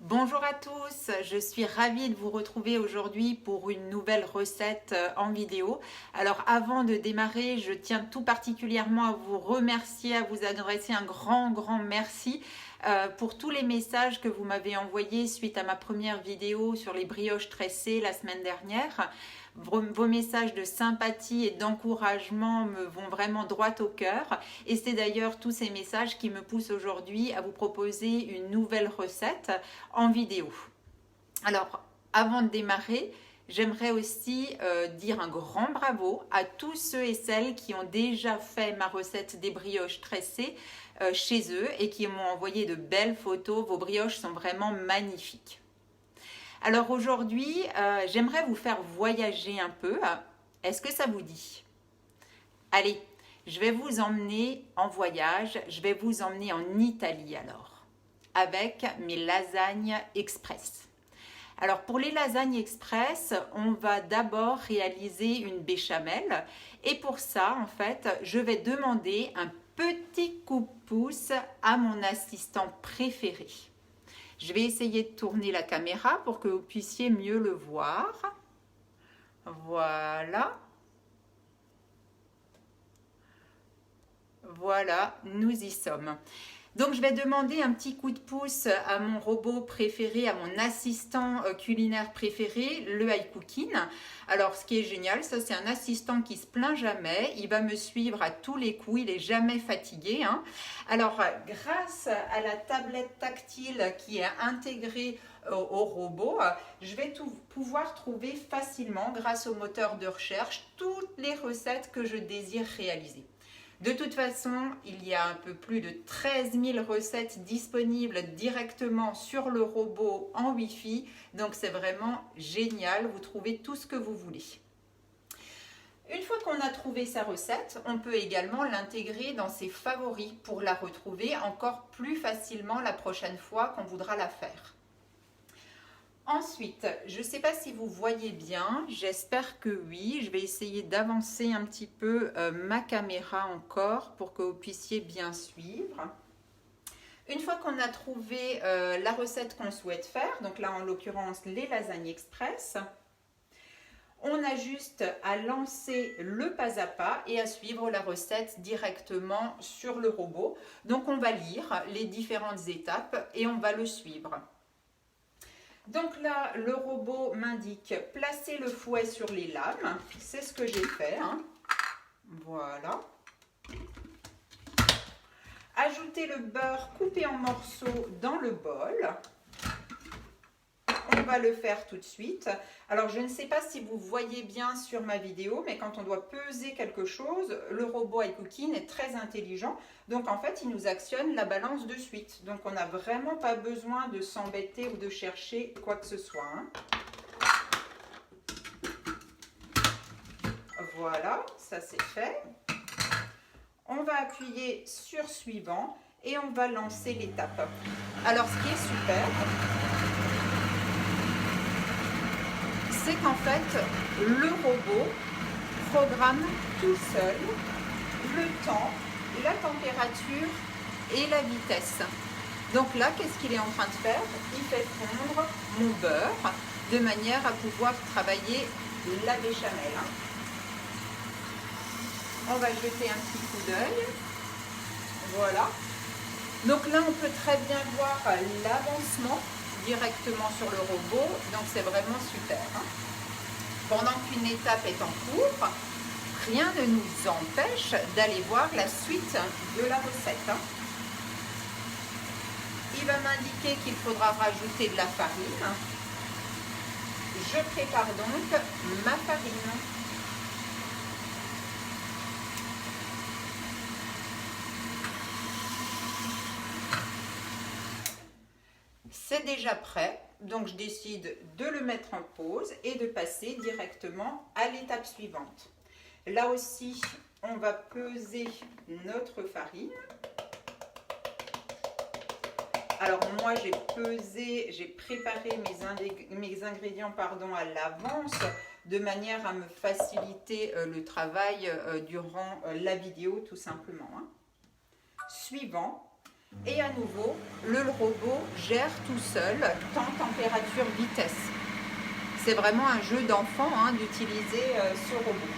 Bonjour à tous, je suis ravie de vous retrouver aujourd'hui pour une nouvelle recette en vidéo. Alors avant de démarrer, je tiens tout particulièrement à vous remercier, à vous adresser un grand merci pour tous les messages que vous m'avez envoyés suite à ma première vidéo sur les brioches tressées la semaine dernière. Vos messages de sympathie et d'encouragement me vont vraiment droit au cœur et c'est d'ailleurs tous ces messages qui me poussent aujourd'hui à vous proposer une nouvelle recette en vidéo. Alors, avant de démarrer, j'aimerais aussi dire un grand bravo à tous ceux et celles qui ont déjà fait ma recette des brioches tressées chez eux et qui m'ont envoyé de belles photos. Vos brioches sont vraiment magnifiques. Alors aujourd'hui, j'aimerais vous faire voyager un peu. Est-ce que ça vous dit? Allez, je vais vous emmener en voyage. Je vais vous emmener en Italie alors, avec mes lasagnes express. Alors pour les lasagnes express, on va d'abord réaliser une béchamel. Et pour ça, en fait, je vais demander un petit coup de pouce à mon assistant préféré. Je vais essayer de tourner la caméra pour que vous puissiez mieux le voir. Voilà. Voilà, nous y sommes. Donc je vais demander un petit coup de pouce à mon robot préféré, à mon assistant culinaire préféré, le iCookin. Alors ce qui est génial, ça c'est un assistant qui se plaint jamais, il va me suivre à tous les coups, il est jamais fatigué. Alors grâce à la tablette tactile qui est intégrée au robot, je vais pouvoir trouver facilement, grâce au moteur de recherche, toutes les recettes que je désire réaliser. De toute façon, il y a un peu plus de 13 000 recettes disponibles directement sur le robot en Wi-Fi. Donc c'est vraiment génial, vous trouvez tout ce que vous voulez. Une fois qu'on a trouvé sa recette, on peut également l'intégrer dans ses favoris pour la retrouver encore plus facilement la prochaine fois qu'on voudra la faire. Ensuite, je ne sais pas si vous voyez bien, j'espère que oui. Je vais essayer d'avancer un petit peu ma caméra encore pour que vous puissiez bien suivre. Une fois qu'on a trouvé la recette qu'on souhaite faire, donc là en l'occurrence les lasagnes express, on a juste à lancer le pas à pas et à suivre la recette directement sur le robot. Donc on va lire les différentes étapes et on va le suivre. Donc là, le robot m'indique placer le fouet sur les lames. C'est ce que j'ai fait. Voilà. Ajouter le beurre coupé en morceaux dans le bol. On va le faire tout de suite. Alors, je ne sais pas si vous voyez bien sur ma vidéo, mais quand on doit peser quelque chose, le robot iCookin est très intelligent. Donc, en fait, il nous actionne la balance de suite. Donc, on n'a vraiment pas besoin de s'embêter ou de chercher quoi que ce soit. Voilà, ça c'est fait. On va appuyer sur suivant et on va lancer l'étape. Alors, ce qui est super, c'est qu'en fait, le robot programme tout seul le temps, la température et la vitesse. Donc là, qu'est-ce qu'il est en train de faire? Il fait fondre mon beurre de manière à pouvoir travailler la béchamel. On va jeter un petit coup d'œil. Voilà. Donc là, on peut très bien voir l'avancement directement sur le robot, donc c'est vraiment super. Pendant qu'une étape est en cours, rien ne nous empêche d'aller voir la suite de la recette. Il va m'indiquer qu'il faudra rajouter de la farine. Je prépare donc ma farine. C'est déjà prêt, donc je décide de le mettre en pause et de passer directement à l'étape suivante. Là aussi, on va peser notre farine. Alors moi, j'ai préparé mes ingrédients à l'avance de manière à me faciliter le travail durant la vidéo tout simplement. Suivant. Et à nouveau, le robot gère tout seul temps, température, vitesse. C'est vraiment un jeu d'enfant d'utiliser ce robot.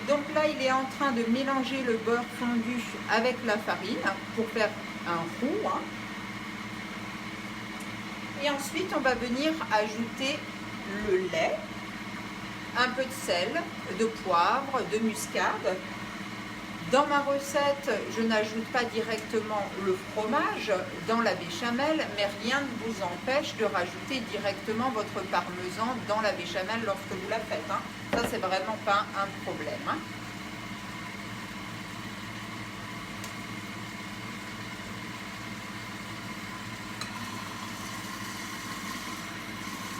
Donc là, il est en train de mélanger le beurre fondu avec la farine pour faire un roux. Et ensuite, on va venir ajouter le lait, un peu de sel, de poivre, de muscade. Dans ma recette, je n'ajoute pas directement le fromage dans la béchamel, mais rien ne vous empêche de rajouter directement votre parmesan dans la béchamel lorsque vous la faites. Ça, c'est vraiment pas un problème.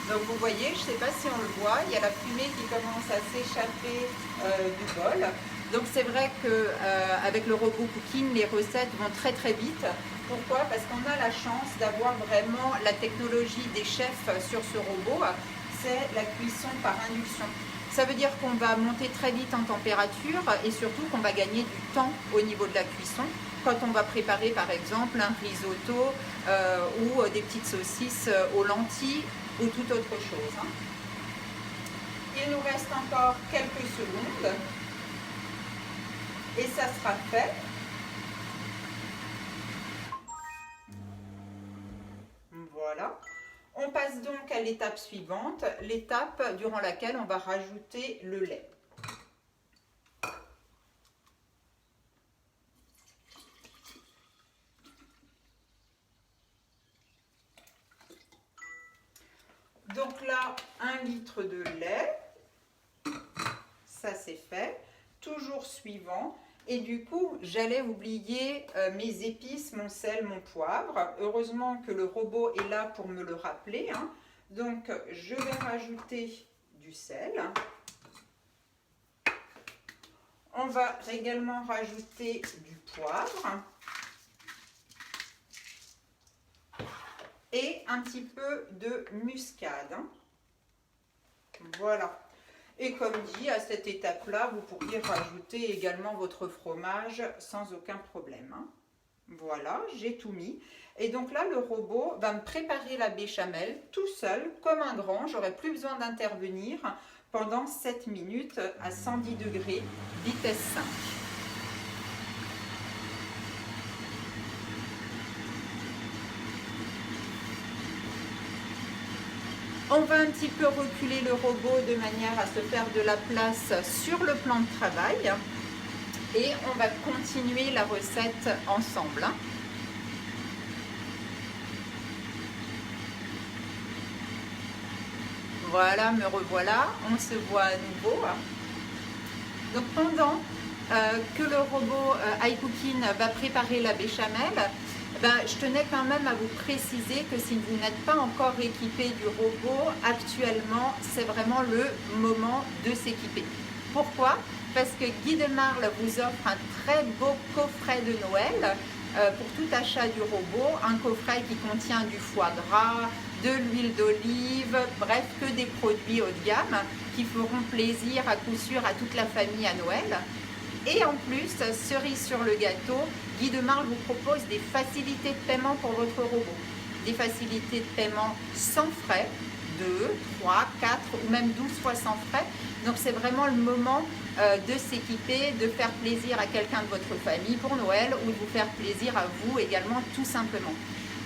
Donc vous voyez, je ne sais pas si on le voit, il y a la fumée qui commence à s'échapper du bol. Donc c'est vrai qu'avec le robot Cooking, les recettes vont très très vite. Pourquoi? Parce qu'on a la chance d'avoir vraiment la technologie des chefs sur ce robot, c'est la cuisson par induction. Ça veut dire qu'on va monter très vite en température et surtout qu'on va gagner du temps au niveau de la cuisson quand on va préparer par exemple un risotto ou des petites saucisses aux lentilles ou toute autre chose. Il nous reste encore quelques secondes et ça sera fait. Voilà. On passe donc à l'étape suivante, l'étape durant laquelle on va rajouter le lait. Donc là, 1 litre de lait, ça c'est fait. Toujours suivant. Et du coup, j'allais oublier mes épices, mon sel, mon poivre. Heureusement que le robot est là pour me le rappeler. Donc, je vais rajouter du sel. On va également rajouter du poivre. Et un petit peu de muscade. Voilà. Et comme dit, à cette étape-là, vous pourriez rajouter également votre fromage sans aucun problème. Voilà, j'ai tout mis. Et donc là, le robot va me préparer la béchamel tout seul, comme un grand. J'aurai plus besoin d'intervenir pendant 7 minutes à 110 degrés, vitesse 5. On va un petit peu reculer le robot de manière à se faire de la place sur le plan de travail et on va continuer la recette ensemble. Voilà, me revoilà, on se voit à nouveau. Donc pendant que le robot iCooking va préparer la béchamel, je tenais quand même à vous préciser que si vous n'êtes pas encore équipé du robot, actuellement, c'est vraiment le moment de s'équiper. Pourquoi? Parce que Guy de Marle vous offre un très beau coffret de Noël pour tout achat du robot, un coffret qui contient du foie gras, de l'huile d'olive, bref, que des produits haut de gamme qui feront plaisir à coup sûr à toute la famille à Noël. Et en plus, cerise sur le gâteau, Guy de Marle vous propose des facilités de paiement pour votre robot. Des facilités de paiement sans frais, 2, 3, 4 ou même 12 fois sans frais. Donc c'est vraiment le moment de s'équiper, de faire plaisir à quelqu'un de votre famille pour Noël ou de vous faire plaisir à vous également tout simplement.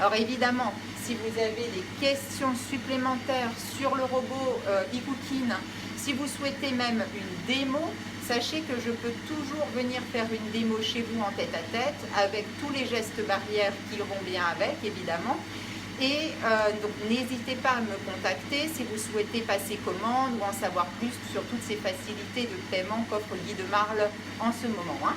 Alors évidemment, si vous avez des questions supplémentaires sur le robot iCooking, si vous souhaitez même une démo, sachez que je peux toujours venir faire une démo chez vous en tête-à-tête avec tous les gestes barrières qui vont bien avec, évidemment. Et donc n'hésitez pas à me contacter si vous souhaitez passer commande ou en savoir plus sur toutes ces facilités de paiement qu'offre Guy de Marle en ce moment.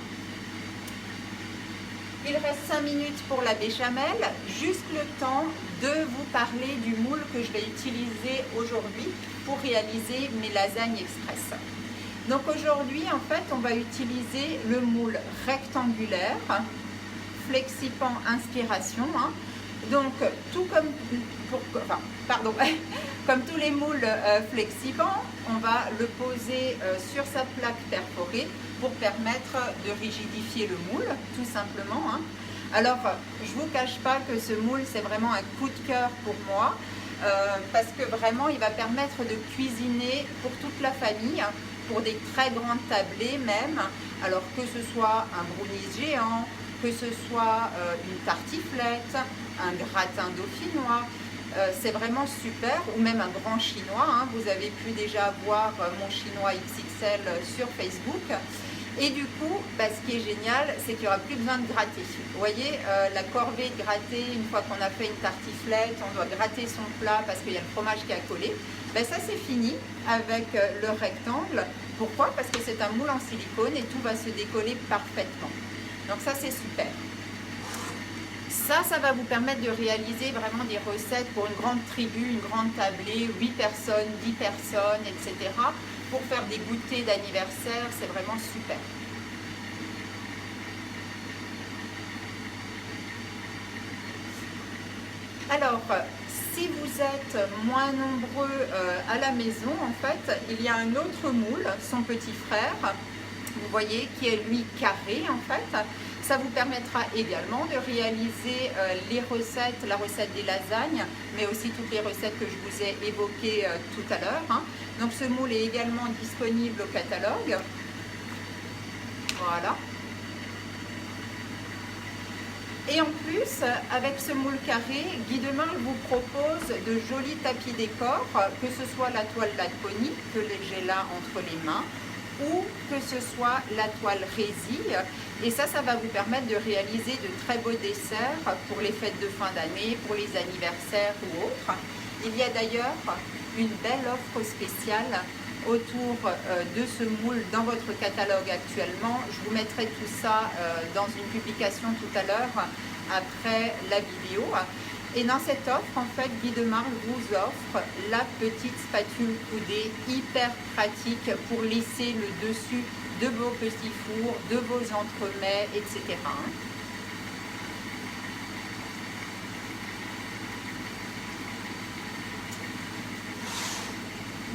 Il reste 5 minutes pour la béchamel, juste le temps de vous parler du moule que je vais utiliser aujourd'hui pour réaliser mes lasagnes express. Donc aujourd'hui, en fait, on va utiliser le moule rectangulaire, Flexipan Inspiration. Donc, tout comme, comme tous les moules Flexipan, on va le poser sur sa plaque perforée pour permettre de rigidifier le moule, tout simplement. Alors, je ne vous cache pas que ce moule, c'est vraiment un coup de cœur pour moi. Parce que vraiment, il va permettre de cuisiner pour toute la famille, pour des très grandes tablées même. Alors que ce soit un brownie géant, que ce soit une tartiflette, un gratin dauphinois, c'est vraiment super, ou même un grand chinois, hein. Vous avez pu déjà voir mon chinois XXL sur Facebook. Et du coup, ce qui est génial, c'est qu'il n'y aura plus besoin de gratter. Vous voyez, la corvée de gratter, une fois qu'on a fait une tartiflette, on doit gratter son plat parce qu'il y a le fromage qui a collé. Ça, c'est fini avec le rectangle. Pourquoi? Parce que c'est un moule en silicone et tout va se décoller parfaitement. Donc ça, c'est super. Ça va vous permettre de réaliser vraiment des recettes pour une grande tribu, une grande tablée, 8 personnes, 10 personnes, etc. Pour faire des goûters d'anniversaire, c'est vraiment super. Alors, si vous êtes moins nombreux à la maison, en fait, il y a un autre moule, son petit frère, vous voyez, qui est lui carré, en fait. Ça vous permettra également de réaliser les recettes, la recette des lasagnes, mais aussi toutes les recettes que je vous ai évoquées tout à l'heure, hein. Donc ce moule est également disponible au catalogue. Voilà. Et en plus, avec ce moule carré, Guy de Marle vous propose de jolis tapis décors, que ce soit la toile Laconie, que j'ai là entre les mains, ou que ce soit la toile résille. Et ça va vous permettre de réaliser de très beaux desserts pour les fêtes de fin d'année, pour les anniversaires ou autres. Il y a d'ailleurs une belle offre spéciale autour de ce moule dans votre catalogue actuellement. Je vous mettrai tout ça dans une publication tout à l'heure après la vidéo. Et dans cette offre, en fait, Guy de Marle vous offre la petite spatule coudée hyper pratique pour lisser le dessus de vos petits fours, de vos entremets, etc.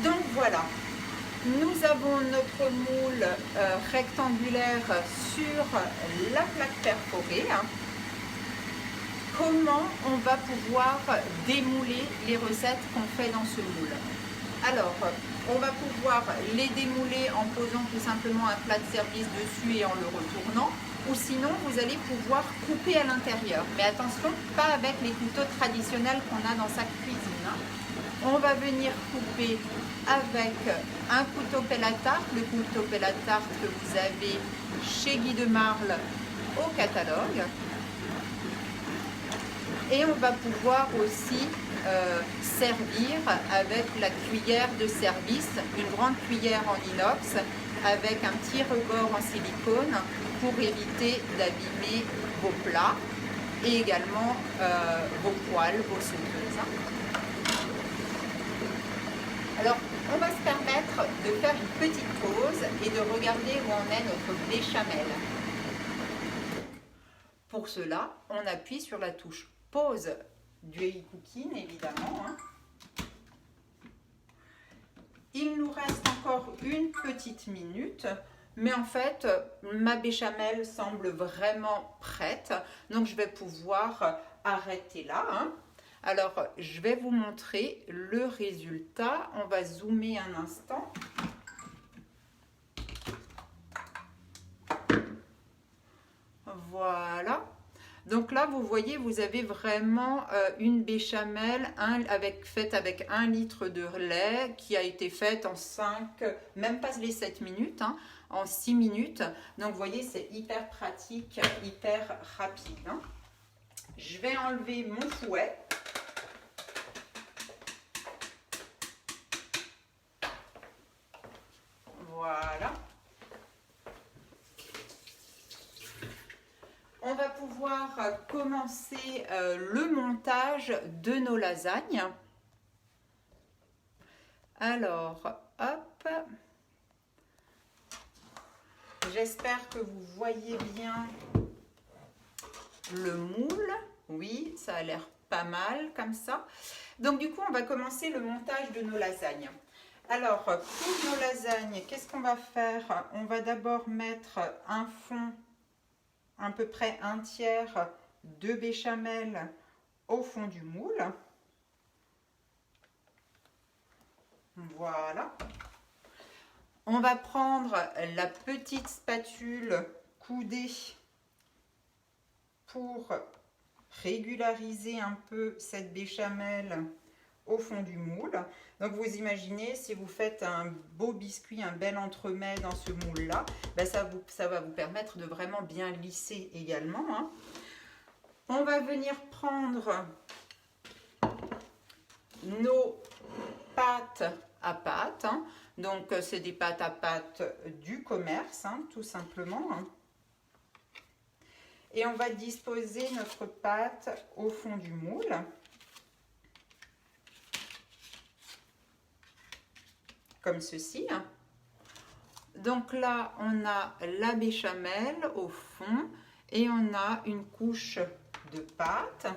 Donc voilà, nous avons notre moule rectangulaire sur la plaque perforée. Comment on va pouvoir démouler les recettes qu'on fait dans ce moule? Alors, on va pouvoir les démouler en posant tout simplement un plat de service dessus et en le retournant, ou sinon vous allez pouvoir couper à l'intérieur. Mais attention, pas avec les couteaux traditionnels qu'on a dans sa cuisine. On va venir couper avec un couteau pelle à tarte, le couteau pelle à tarte que vous avez chez Guy de Marle au catalogue. Et on va pouvoir aussi servir avec la cuillère de service, une grande cuillère en inox avec un petit rebord en silicone pour éviter d'abîmer vos plats et également vos poêles, vos sauteuses. Alors, on va se permettre de faire une petite pause et de regarder où en est notre béchamel. Pour cela, on appuie sur la touche pause du e-cooking, évidemment. Il nous reste encore une petite minute, mais en fait, ma béchamel semble vraiment prête. Donc, je vais pouvoir arrêter là. Alors, je vais vous montrer le résultat. On va zoomer un instant. Voilà. Donc là, vous voyez, vous avez vraiment une béchamel faite avec 1 litre de lait qui a été faite en 5, même pas les 7 minutes, hein, en 6 minutes. Donc vous voyez, c'est hyper pratique, hyper rapide. Hein. Je vais enlever mon fouet. Voilà. On va pouvoir commencer le montage de nos lasagnes. Alors, hop. J'espère que vous voyez bien le moule. Oui, ça a l'air pas mal comme ça. Donc du coup, on va commencer le montage de nos lasagnes. Alors, pour nos lasagnes, qu'est-ce qu'on va faire? On va d'abord mettre un fond à peu près 1/3 de béchamel au fond du moule. Voilà. On va prendre la petite spatule coudée pour régulariser un peu cette béchamel au fond du moule. Donc vous imaginez, si vous faites un beau biscuit, un bel entremets dans ce moule là, ben ça va vous permettre de vraiment bien lisser également, hein. On va venir prendre nos pâtes à pâte, hein. Donc c'est des pâtes à pâte du commerce, hein, tout simplement, hein. Et on va disposer notre pâte au fond du moule. Comme ceci. Donc là, on a la béchamel au fond et on a une couche de pâte.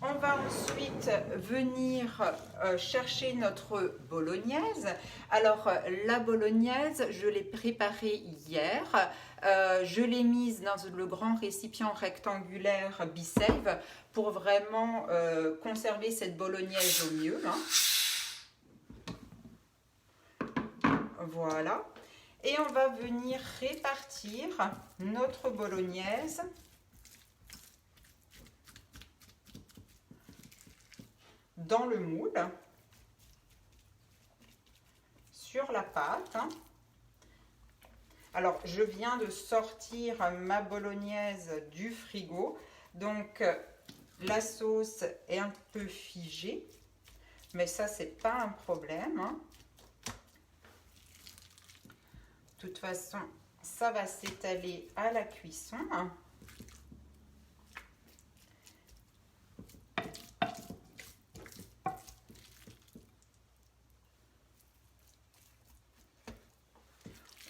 On va ensuite venir chercher notre bolognaise. Alors la bolognaise, je l'ai préparée hier. Je l'ai mise dans le grand récipient rectangulaire Bisave pour vraiment conserver cette bolognaise au mieux, hein. Voilà. Et on va venir répartir notre bolognaise dans le moule, sur la pâte, hein. Alors, je viens de sortir ma bolognaise du frigo, donc la sauce est un peu figée, mais ça, c'est pas un problème, hein. De toute façon, ça va s'étaler à la cuisson, hein.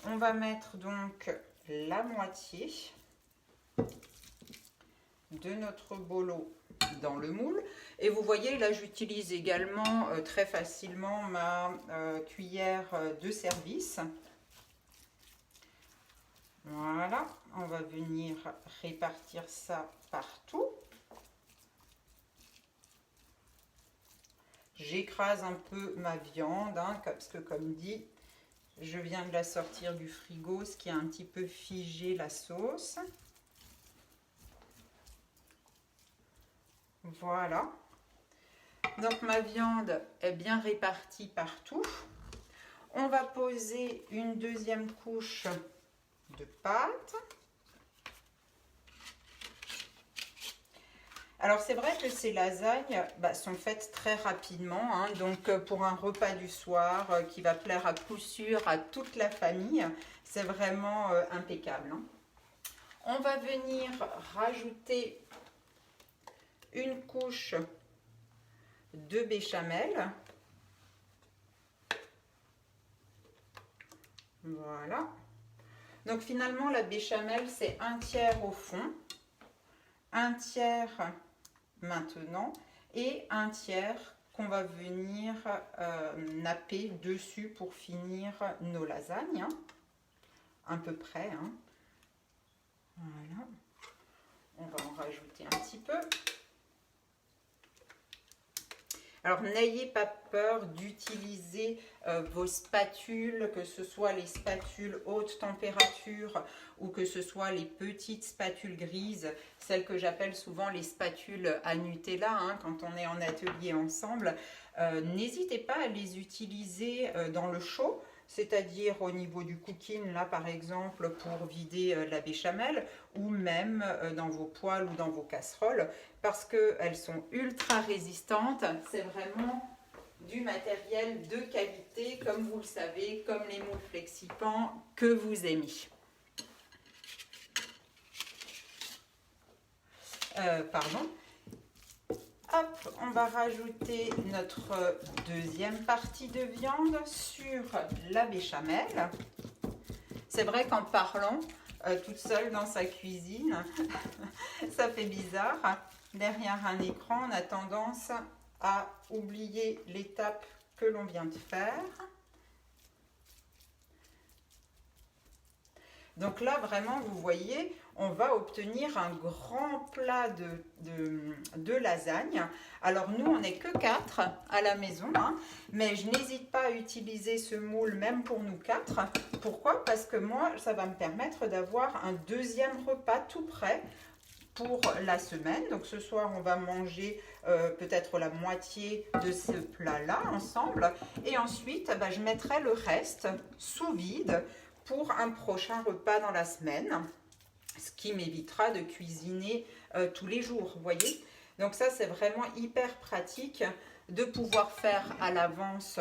On va mettre donc la moitié de notre bolo dans le moule. Et vous voyez, là, j'utilise également très facilement ma cuillère de service. Voilà, on va venir répartir ça partout. J'écrase un peu ma viande, hein, parce que comme dit, je viens de la sortir du frigo, ce qui a un petit peu figé la sauce. Voilà. Donc ma viande est bien répartie partout. On va poser une deuxième couche de pâte. Alors c'est vrai que ces lasagnes sont faites très rapidement, hein, donc pour un repas du soir qui va plaire à coup sûr à toute la famille, c'est vraiment impeccable, hein. On va venir rajouter une couche de béchamel. Voilà. Donc finalement la béchamel c'est un tiers au fond, un tiers maintenant et un tiers qu'on va venir napper dessus pour finir nos lasagnes, hein. À peu près, hein. Voilà. On va en rajouter un petit peu. Alors, n'ayez pas peur d'utiliser vos spatules, que ce soit les spatules haute température ou que ce soit les petites spatules grises, celles que j'appelle souvent les spatules à Nutella, hein, quand on est en atelier ensemble. N'hésitez pas à les utiliser dans le chaud, c'est-à-dire au niveau du cooking, là par exemple, pour vider la béchamel, ou même dans vos poêles ou dans vos casseroles, parce qu'elles sont ultra résistantes. C'est vraiment du matériel de qualité, comme vous le savez, comme les moules Flexipans que vous aimez. Pardon. Hop, on va rajouter notre deuxième partie de viande sur la béchamel. C'est vrai qu'en parlant toute seule dans sa cuisine, ça fait bizarre. Derrière un écran, on a tendance à oublier l'étape que l'on vient de faire. Donc là, vraiment, vous voyez, on va obtenir un grand plat de lasagne. Alors nous, on n'est que 4 à la maison, hein, mais je n'hésite pas à utiliser ce moule même pour nous 4. Pourquoi? Parce que moi, ça va me permettre d'avoir un deuxième repas tout prêt pour la semaine. Donc ce soir, on va manger peut-être la moitié de ce plat-là ensemble. Et ensuite, je mettrai le reste sous vide pour un prochain repas dans la semaine, ce qui m'évitera de cuisiner tous les jours, vous voyez. Donc ça, c'est vraiment hyper pratique de pouvoir faire à l'avance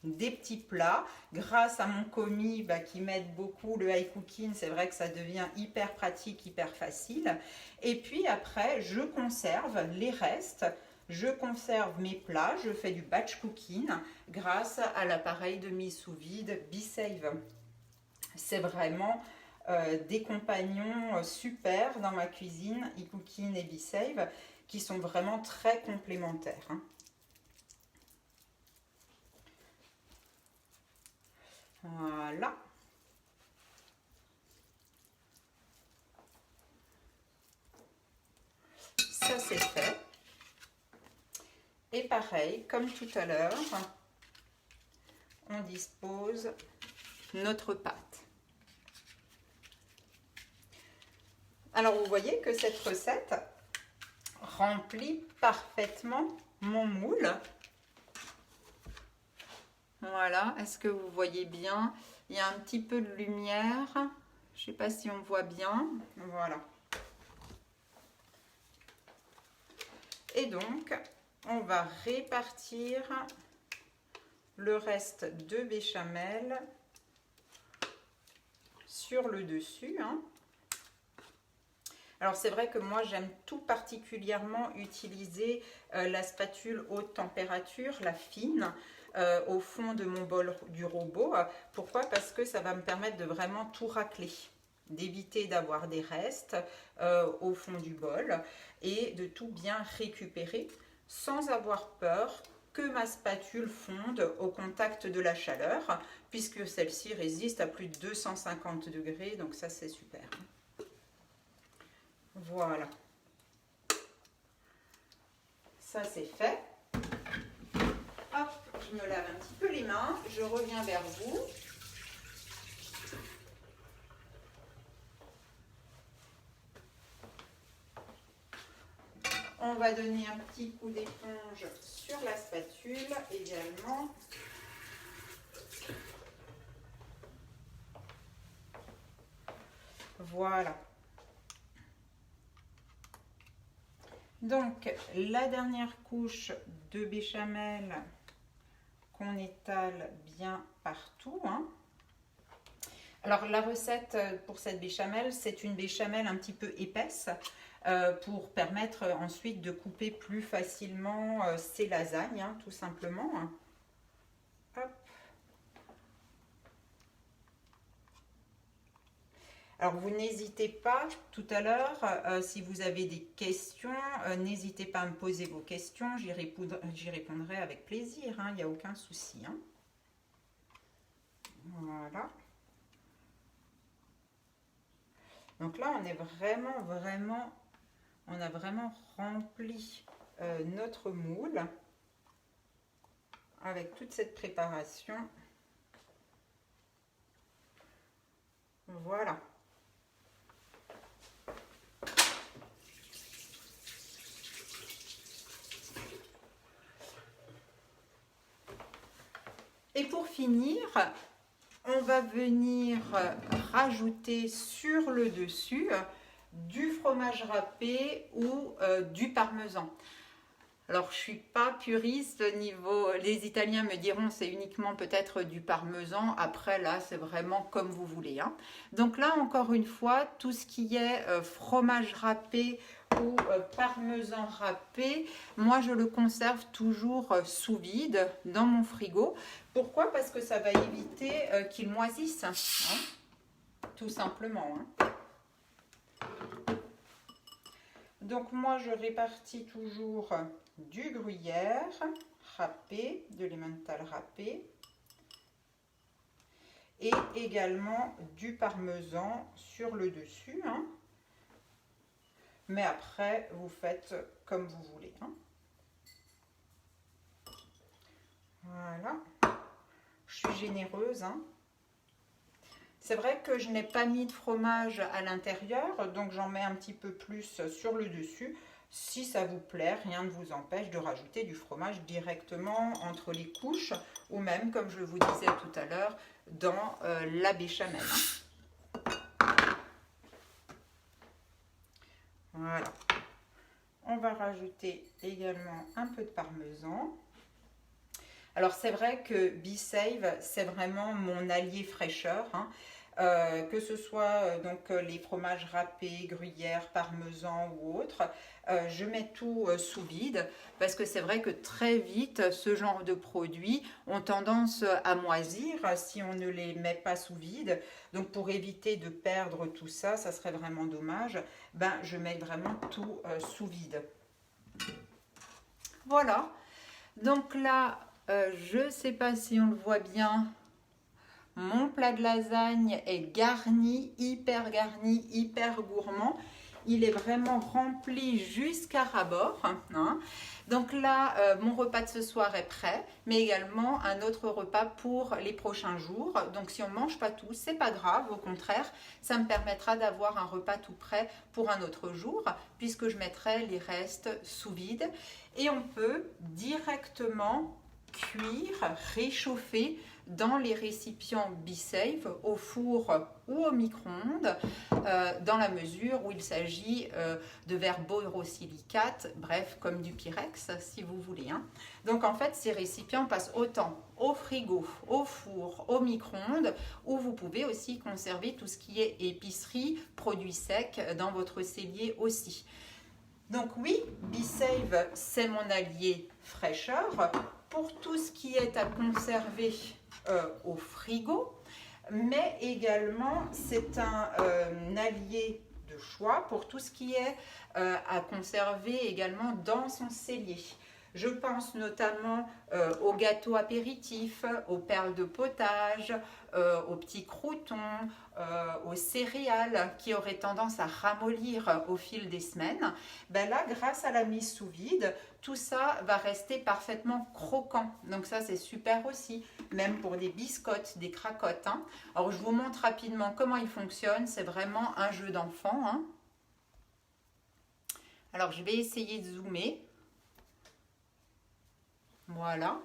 des petits plats. Grâce à mon commis qui m'aide beaucoup, le iCooking, c'est vrai que ça devient hyper pratique, hyper facile. Et puis après, je conserve les restes. Je conserve mes plats, je fais du batch cooking grâce à l'appareil de mise sous vide BeSave. C'est vraiment des compagnons super dans ma cuisine, iCooking et BeSave, qui sont vraiment très complémentaires. Hein. Voilà. Ça, c'est fait. Et pareil, comme tout à l'heure, on dispose notre pâte. Alors, vous voyez que cette recette remplit parfaitement mon moule. Voilà, est-ce que vous voyez bien? Il y a un petit peu de lumière. Je ne sais pas si on voit bien. Voilà. Et donc, on va répartir le reste de béchamel sur le dessus. Hein. Alors c'est vrai que moi j'aime tout particulièrement utiliser la spatule haute température, la fine, au fond de mon bol du robot. Pourquoi? Parce que ça va me permettre de vraiment tout racler, d'éviter d'avoir des restes au fond du bol et de tout bien récupérer sans avoir peur que ma spatule fonde au contact de la chaleur, puisque celle-ci résiste à plus de 250 degrés, donc ça c'est super. Voilà, ça c'est fait. Hop, je me lave un petit peu les mains, je reviens vers vous. On va donner un petit coup d'éponge sur la spatule également. Voilà. Donc, la dernière couche de béchamel qu'on étale bien partout. Hein. Alors, la recette pour cette béchamel, c'est une béchamel un petit peu épaisse pour permettre ensuite de couper plus facilement ces lasagnes, hein, tout simplement. Hop. Alors, vous n'hésitez pas, tout à l'heure, si vous avez des questions, n'hésitez pas à me poser vos questions, j'y répondrai avec plaisir, hein, il n'y a aucun souci. Hein. Voilà. Donc là, on est on a vraiment rempli notre moule avec toute cette préparation. Voilà. Et pour finir, on va venir rajouter sur le dessus du fromage râpé ou du parmesan. Alors, je ne suis pas puriste niveau... Les Italiens me diront c'est uniquement peut-être du parmesan. Après, là, c'est vraiment comme vous voulez. Hein. Donc là, encore une fois, tout ce qui est fromage râpé ou parmesan râpé, moi, je le conserve toujours sous vide dans mon frigo. Pourquoi? Parce que ça va éviter qu'il moisisse. Hein. Tout simplement. Hein. Donc, moi, je répartis toujours du gruyère râpé, de l'emmental râpé. et également du parmesan sur le dessus, hein. Mais après, vous faites comme vous voulez, hein. Voilà. Je suis généreuse, hein. C'est vrai que je n'ai pas mis de fromage à l'intérieur, donc j'en mets un petit peu plus sur le dessus. Si ça vous plaît, rien ne vous empêche de rajouter du fromage directement entre les couches, ou même, comme je vous disais tout à l'heure, dans la béchamel. Voilà. On va rajouter également un peu de parmesan. Alors c'est vrai que B-Save, c'est vraiment mon allié fraîcheur, hein. Que ce soit donc les fromages râpés, gruyère, parmesan ou autre, je mets tout sous vide parce que c'est vrai que très vite ce genre de produits ont tendance à moisir si on ne les met pas sous vide. Donc pour éviter de perdre tout ça, ça serait vraiment dommage, ben, je mets vraiment tout sous vide. Voilà, donc là je ne sais pas si on le voit bien. Mon plat de lasagne est garni, hyper gourmand. Il est vraiment rempli jusqu'à ras-bord, hein. Donc là, mon repas de ce soir est prêt, mais également un autre repas pour les prochains jours. Donc si on ne mange pas tout, c'est pas grave, au contraire, ça me permettra d'avoir un repas tout prêt pour un autre jour, puisque je mettrai les restes sous vide. Et on peut directement cuire, réchauffer dans les récipients B-Save au four ou au micro-ondes, dans la mesure où il s'agit de verre borosilicate, bref, comme du Pyrex si vous voulez, hein. Donc en fait, ces récipients passent autant au frigo, au four, au micro-ondes, où vous pouvez aussi conserver tout ce qui est épicerie, produits secs dans votre cellier aussi. Donc oui, B-Save, c'est mon allié fraîcheur pour tout ce qui est à conserver au frigo, mais également c'est un allié de choix pour tout ce qui est à conserver également dans son cellier. Je pense notamment aux gâteaux apéritifs, aux perles de potage, aux petits croûtons, aux céréales qui auraient tendance à ramollir au fil des semaines. Ben là, grâce à la mise sous vide, tout ça va rester parfaitement croquant. Donc ça, c'est super aussi, même pour des biscottes, des cracottes, hein. Alors, je vous montre rapidement comment il fonctionne. C'est vraiment un jeu d'enfant, hein. Alors, je vais essayer de zoomer. Voilà.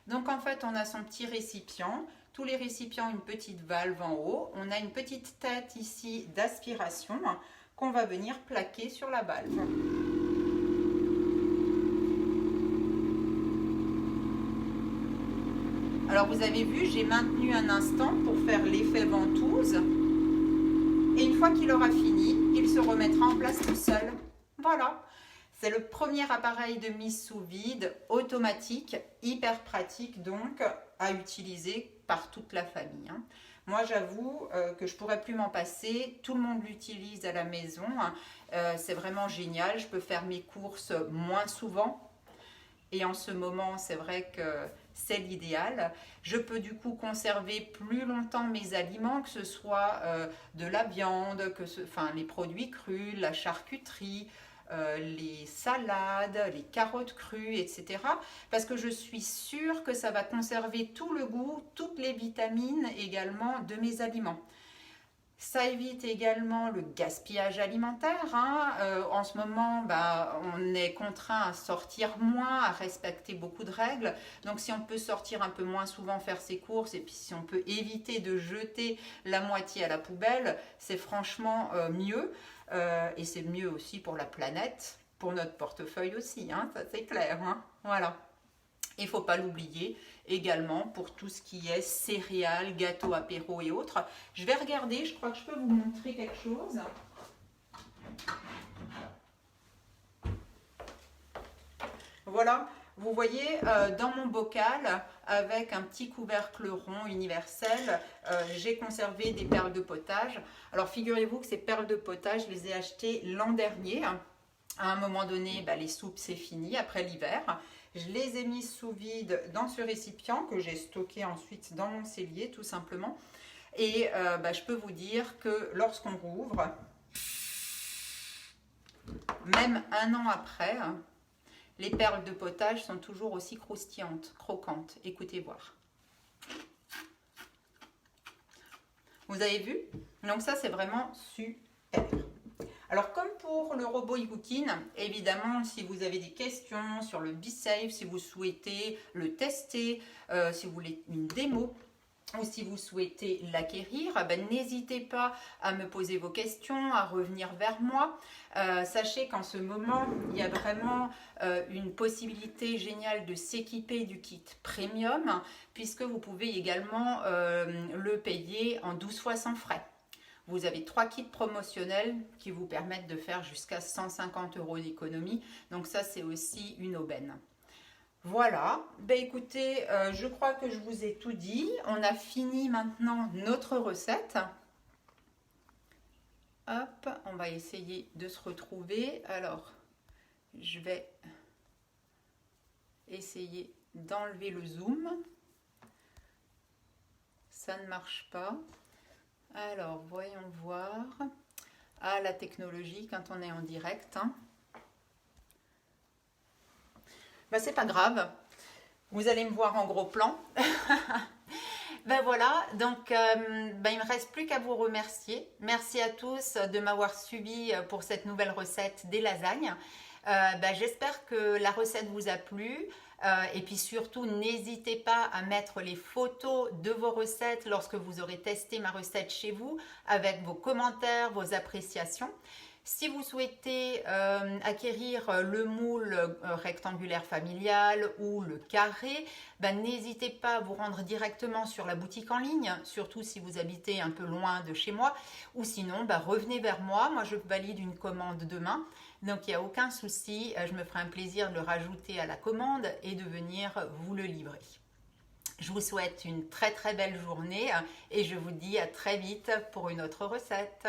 Donc en fait, on a son petit récipient. Tous les récipients ont une petite valve en haut. On a une petite tête ici d'aspiration qu'on va venir plaquer sur la valve. Alors vous avez vu, j'ai maintenu un instant pour faire l'effet ventouse. Et une fois qu'il aura fini, il se remettra en place tout seul. Voilà. C'est le premier appareil de mise sous vide automatique, hyper pratique donc à utiliser par toute la famille, hein. Moi j'avoue que je ne pourrais plus m'en passer, tout le monde l'utilise à la maison, hein. C'est vraiment génial, je peux faire mes courses moins souvent et en ce moment c'est vrai que c'est l'idéal. Je peux du coup conserver plus longtemps mes aliments, que ce soit de la viande, les produits crus, la charcuterie, les salades, les carottes crues, etc. Parce que je suis sûre que ça va conserver tout le goût, toutes les vitamines également de mes aliments. Ça évite également le gaspillage alimentaire, hein. En ce moment, on est contraint à sortir moins, à respecter beaucoup de règles. Donc si on peut sortir un peu moins souvent faire ses courses et puis si on peut éviter de jeter la moitié à la poubelle, c'est franchement mieux. Et c'est mieux aussi pour la planète, pour notre portefeuille aussi, hein, ça c'est clair, hein. Voilà. Il ne faut pas l'oublier également pour tout ce qui est céréales, gâteaux, apéros et autres. Je vais regarder, je crois que je peux vous montrer quelque chose. Voilà, vous voyez dans mon bocal, avec un petit couvercle rond universel, j'ai conservé des perles de potage. Alors figurez-vous que ces perles de potage, je les ai achetées l'an dernier. À un moment donné, bah, les soupes, c'est fini après l'hiver. Je les ai mises sous vide dans ce récipient que j'ai stocké ensuite dans mon cellier, tout simplement. Et bah, je peux vous dire que lorsqu'on rouvre, même un an après, les perles de potage sont toujours aussi croustillantes, croquantes. Écoutez voir. Vous avez vu? Donc ça, c'est vraiment super. Alors, comme pour le robot e-cooking, évidemment, si vous avez des questions sur le BeSafe, si vous souhaitez le tester, si vous voulez une démo, ou si vous souhaitez l'acquérir, ben, n'hésitez pas à me poser vos questions, à revenir vers moi. Sachez qu'en ce moment, il y a vraiment une possibilité géniale de s'équiper du kit premium, puisque vous pouvez également le payer en 12 fois sans frais. Vous avez 3 kits promotionnels qui vous permettent de faire jusqu'à 150 € d'économie. Donc ça, c'est aussi une aubaine. Voilà, ben écoutez, je crois que je vous ai tout dit. On a fini maintenant notre recette. Hop, on va essayer de se retrouver. Alors, je vais essayer d'enlever le zoom. Ça ne marche pas. Alors, voyons voir. Ah, la technologie quand on est en direct. Hein. Ben, c'est pas grave. Vous allez me voir en gros plan. Ben voilà, donc ben, il ne me reste plus qu'à vous remercier. Merci à tous de m'avoir suivi pour cette nouvelle recette des lasagnes. Ben, j'espère que la recette vous a plu. Et puis surtout, n'hésitez pas à mettre les photos de vos recettes lorsque vous aurez testé ma recette chez vous, avec vos commentaires, vos appréciations. Si vous souhaitez acquérir le moule rectangulaire familial ou le carré, ben, n'hésitez pas à vous rendre directement sur la boutique en ligne, surtout si vous habitez un peu loin de chez moi, ou sinon ben, revenez vers moi, moi je valide une commande demain. Donc il n'y a aucun souci, je me ferai un plaisir de le rajouter à la commande et de venir vous le livrer. Je vous souhaite une très très belle journée et je vous dis à très vite pour une autre recette.